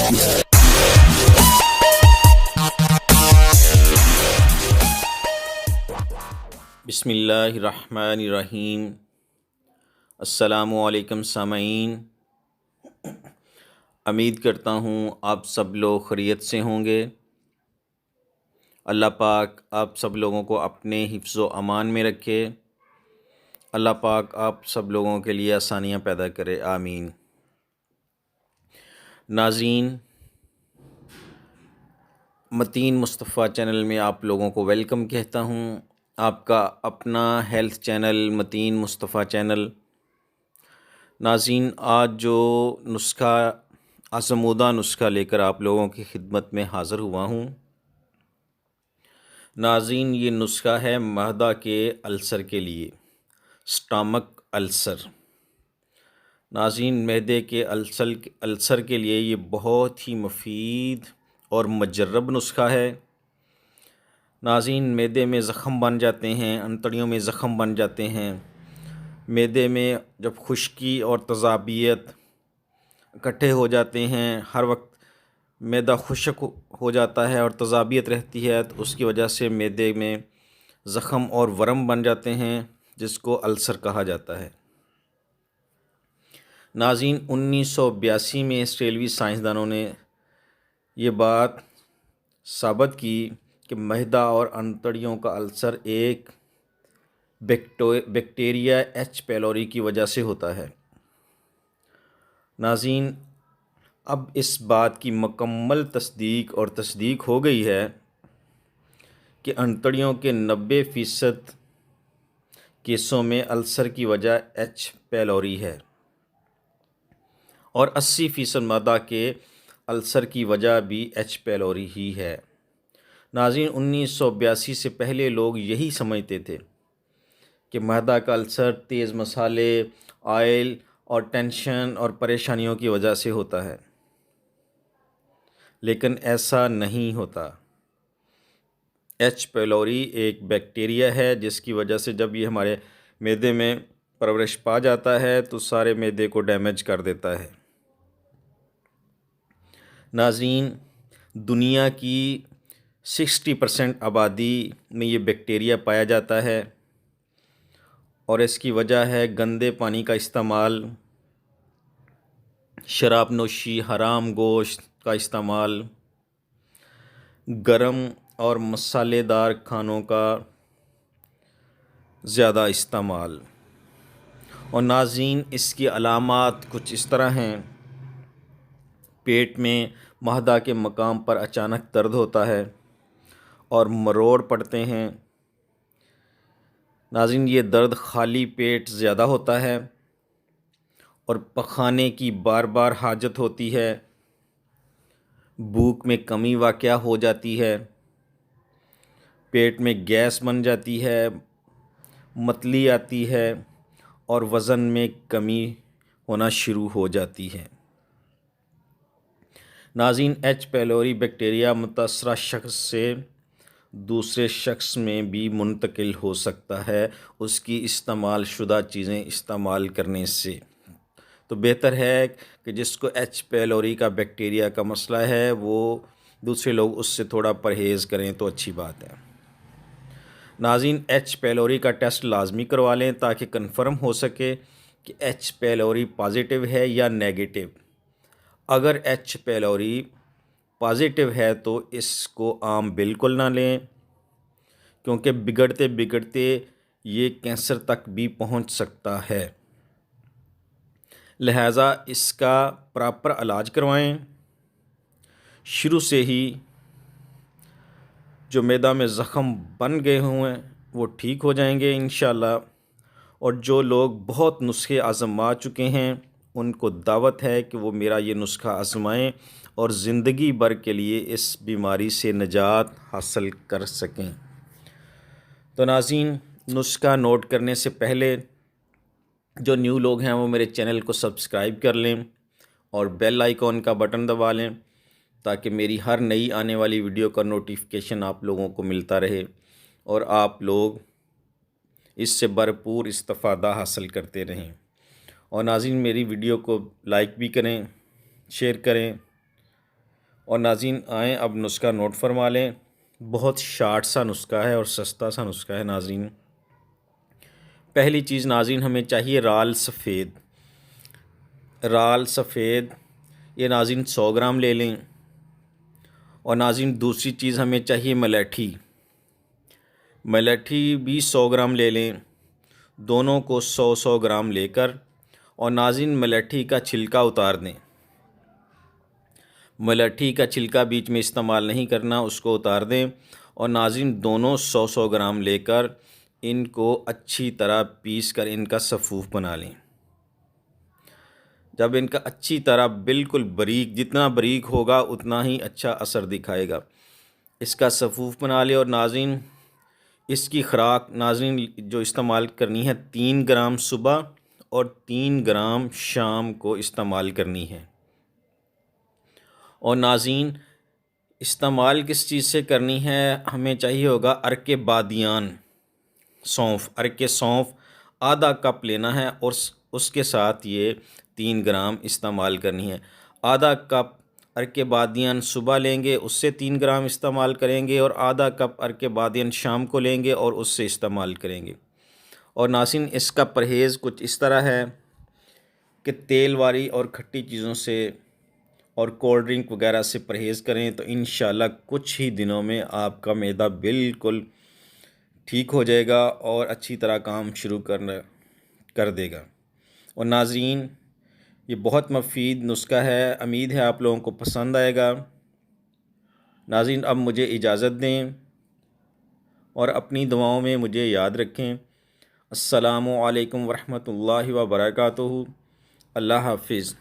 بسم اللہ الرحمن الرحیم۔ السلام علیکم سامعین، امید کرتا ہوں آپ سب لوگ خیریت سے ہوں گے۔ اللہ پاک آپ سب لوگوں کو اپنے حفظ و امان میں رکھے۔ اللہ پاک آپ سب لوگوں کے لیے آسانیاں پیدا کرے، آمین۔ ناظرین، متین مصطفیٰ چینل میں آپ لوگوں کو ویلکم کہتا ہوں۔ آپ کا اپنا ہیلتھ چینل متین مصطفیٰ چینل۔ ناظرین، آج جو نسخہ آزمودہ نسخہ لے کر آپ لوگوں کی خدمت میں حاضر ہوا ہوں۔ ناظرین، یہ نسخہ ہے معدہ کے السر کے لیے، سٹامک السر۔ ناظرین، معدے کے السر کے لیے یہ بہت ہی مفید اور مجرب نسخہ ہے۔ ناظرین، معدے میں زخم بن جاتے ہیں، انتڑیوں میں زخم بن جاتے ہیں، معدے میں جب خشکی اور تذابیت اکٹھے ہو جاتے ہیں، ہر وقت معدہ خشک ہو جاتا ہے اور تذابیت رہتی ہے، تو اس کی وجہ سے معدے میں زخم اور ورم بن جاتے ہیں، جس کو السر کہا جاتا ہے۔ ناظرین، 1982 میں آسٹریلوی سائنسدانوں نے یہ بات ثابت کی کہ معدہ اور انتڑیوں کا السر ایک بیکٹیریا ایچ پیلوری کی وجہ سے ہوتا ہے۔ ناظرین، اب اس بات کی مکمل تصدیق ہو گئی ہے کہ انتڑیوں کے 90% کیسوں میں السر کی وجہ ایچ پیلوری ہے اور 80% معدہ کے السر کی وجہ بھی ایچ پیلوری ہی ہے۔ ناظرین، 1982 سے پہلے لوگ یہی سمجھتے تھے کہ معدہ کا السر تیز مسالے، آئل اور ٹینشن اور پریشانیوں کی وجہ سے ہوتا ہے، لیکن ایسا نہیں ہوتا۔ ایچ پیلوری ایک بیکٹیریا ہے جس کی وجہ سے جب یہ ہمارے معدے میں پرورش پا جاتا ہے تو سارے معدے کو ڈیمیج کر دیتا ہے۔ ناظرین، دنیا کی 60% آبادی میں یہ بیکٹیریا پایا جاتا ہے اور اس کی وجہ ہے گندے پانی کا استعمال، شراب نوشی، حرام گوشت کا استعمال، گرم اور مسالے دار کھانوں کا زیادہ استعمال۔ اور ناظرین، اس کی علامات کچھ اس طرح ہیں۔ پیٹ میں معدہ کے مقام پر اچانک درد ہوتا ہے اور مروڑ پڑتے ہیں۔ ناظرین، یہ درد خالی پیٹ زیادہ ہوتا ہے اور پخانے کی بار بار حاجت ہوتی ہے، بھوک میں کمی واقع ہو جاتی ہے، پیٹ میں گیس بن جاتی ہے، متلی آتی ہے اور وزن میں کمی ہونا شروع ہو جاتی ہے۔ ناظرین، ایچ پیلوری بیکٹیریا متاثرہ شخص سے دوسرے شخص میں بھی منتقل ہو سکتا ہے اس کی استعمال شدہ چیزیں استعمال کرنے سے۔ تو بہتر ہے کہ جس کو ایچ پیلوری کا بیکٹیریا کا مسئلہ ہے وہ دوسرے لوگ اس سے تھوڑا پرہیز کریں تو اچھی بات ہے۔ ناظرین، ایچ پیلوری کا ٹیسٹ لازمی کروا لیں تاکہ کنفرم ہو سکے کہ ایچ پیلوری پازیٹیو ہے یا نیگیٹو۔ اگر ایچ پیلوری پازیٹیو ہے تو اس کو عام بالکل نہ لیں، کیونکہ بگڑتے بگڑتے یہ کینسر تک بھی پہنچ سکتا ہے۔ لہٰذا اس کا پراپر علاج کروائیں۔ شروع سے ہی جو معدہ میں زخم بن گئے ہوئے ہیں وہ ٹھیک ہو جائیں گے انشاءاللہ، اور جو لوگ بہت نسخے آزما چکے ہیں ان کو دعوت ہے کہ وہ میرا یہ نسخہ آزمائیں اور زندگی بھر کے لیے اس بیماری سے نجات حاصل کر سکیں۔ تو ناظرین، نسخہ نوٹ کرنے سے پہلے جو نیو لوگ ہیں وہ میرے چینل کو سبسکرائب کر لیں اور بیل آئیکن کا بٹن دبا لیں تاکہ میری ہر نئی آنے والی ویڈیو کا نوٹیفیکیشن آپ لوگوں کو ملتا رہے اور آپ لوگ اس سے بھرپور استفادہ حاصل کرتے رہیں۔ اور ناظرین، میری ویڈیو کو لائک بھی کریں، شیئر کریں اور ناظرین آئیں اب نسخہ نوٹ فرما لیں، بہت شارٹ سا نسخہ ہے اور سستا سا نسخہ ہے ناظرین۔ پہلی چیز ناظرین ہمیں چاہیے رال سفید، رال سفید یہ ناظرین 100 گرام لے لیں۔ اور ناظرین دوسری چیز ہمیں چاہیے ملیٹھی، ملیٹھی بھی 100 گرام لے لیں، دونوں کو 100 گرام لے کر، اور ناظرین ملیٹھی کا چھلکا اتار دیں، ملیٹھی کا چھلکا بیچ میں استعمال نہیں کرنا، اس کو اتار دیں۔ اور ناظرین دونوں 100 گرام لے کر ان کو اچھی طرح پیس کر ان کا صفوف بنا لیں۔ جب ان کا اچھی طرح بالکل باریک، جتنا باریک ہوگا اتنا ہی اچھا اثر دکھائے گا، اس کا صفوف بنا لیں۔ اور ناظرین اس کی خوراک ناظرین جو استعمال کرنی ہے 3 گرام صبح اور 3 گرام شام کو استعمال کرنی ہے۔ اور ناظرین استعمال کس چیز سے کرنی ہے، ہمیں چاہیے ہوگا عرق بادیان، سونف، عرق سونف آدھا کپ لینا ہے، اور اس کے ساتھ یہ 3 گرام استعمال کرنی ہے۔ آدھا کپ عرق بادیان صبح لیں گے، اس سے 3 گرام استعمال کریں گے، اور آدھا کپ عرق بادیان شام کو لیں گے اور اس سے استعمال کریں گے۔ اور ناظرین اس کا پرہیز کچھ اس طرح ہے کہ تیل والی اور کھٹی چیزوں سے اور کولڈ ڈرنک وغیرہ سے پرہیز کریں، تو انشاءاللہ کچھ ہی دنوں میں آپ کا معدہ بالکل ٹھیک ہو جائے گا اور اچھی طرح کام شروع کر دے گا۔ اور ناظرین یہ بہت مفید نسخہ ہے، امید ہے آپ لوگوں کو پسند آئے گا۔ ناظرین اب مجھے اجازت دیں اور اپنی دعاؤں میں مجھے یاد رکھیں۔ السلام علیکم ورحمۃ اللہ وبرکاتہ۔ اللہ حافظ۔